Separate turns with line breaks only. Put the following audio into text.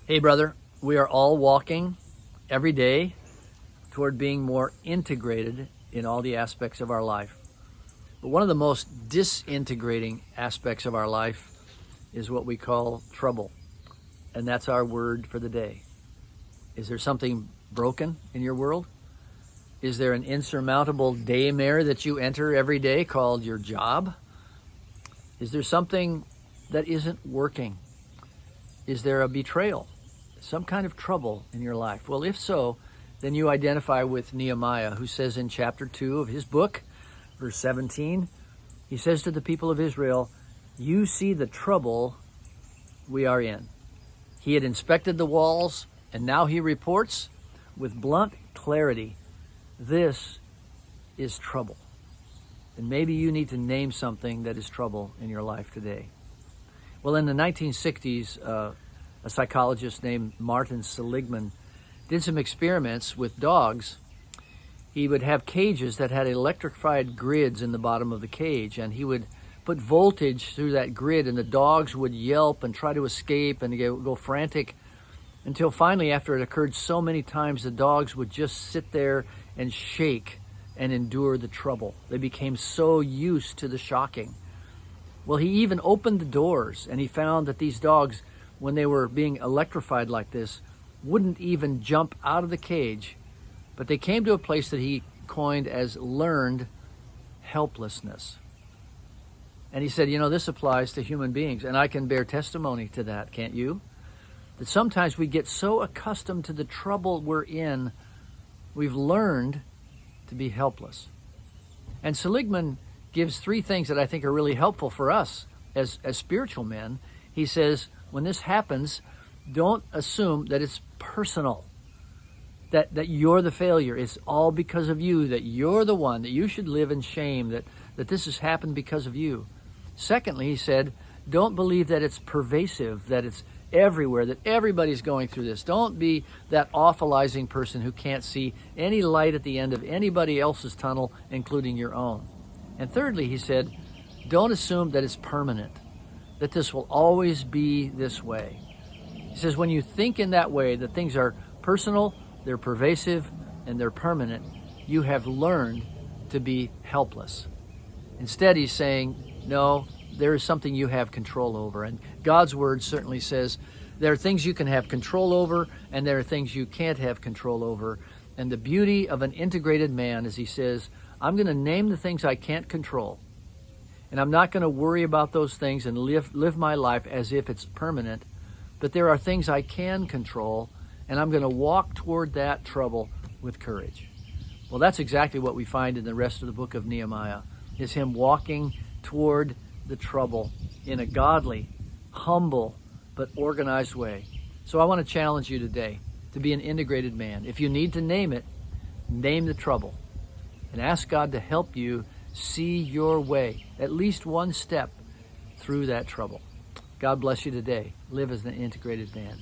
Hey, brother, we are all walking every day toward being more integrated in all the aspects of our life. But one of the most disintegrating aspects of our life is what we call trouble. And that's our word for the day. Is there something broken in your world? Is there an insurmountable daymare that you enter every day called your job? Is there something that isn't working? Is there a betrayal? Some kind of trouble in your life? Well, if so, then you identify with Nehemiah, who says in chapter 2 of his book, verse 17, he says to the people of Israel, "You see the trouble we are in." He had inspected the walls, and now he reports with blunt clarity, this is trouble. And maybe you need to name something that is trouble in your life today. Well, in the 1960s, a psychologist named Martin Seligman did some experiments with dogs. He would have cages that had electrified grids in the bottom of the cage, and he would put voltage through that grid, and the dogs would yelp and try to escape and go frantic until finally, after it occurred so many times, the dogs would just sit there and shake and endure the trouble. They became so used to the shocking. Well, he even opened the doors, and he found that these dogs, when they were being electrified like this, wouldn't even jump out of the cage, but they came to a place that he coined as learned helplessness. And he said, this applies to human beings, and I can bear testimony to that, can't you? That sometimes we get so accustomed to the trouble we're in, we've learned to be helpless. And Seligman gives 3 things that I think are really helpful for us as spiritual men. He says, when this happens, don't assume that it's personal, that you're the failure. It's all because of you, that you're the one, that you should live in shame, that this has happened because of you. Secondly, he said, don't believe that it's pervasive, that it's everywhere, that everybody's going through this. Don't be that awfulizing person who can't see any light at the end of anybody else's tunnel, including your own. And thirdly, he said, don't assume that it's permanent, that this will always be this way. He says, when you think in that way, that things are personal, they're pervasive, and they're permanent, you have learned to be helpless. Instead, he's saying, no, there is something you have control over. And God's word certainly says there are things you can have control over, and there are things you can't have control over. And the beauty of an integrated man is he says, I'm going to name the things I can't control, and I'm not going to worry about those things and live my life as if it's permanent. But there are things I can control, and I'm going to walk toward that trouble with courage. Well, that's exactly what we find in the rest of the book of Nehemiah, is him walking toward the trouble in a godly, humble, but organized way. So I want to challenge you today to be an integrated man. If you need to name it, name the trouble, and ask God to help you see your way, at least one step through that trouble. God bless you today. Live as an integrated man.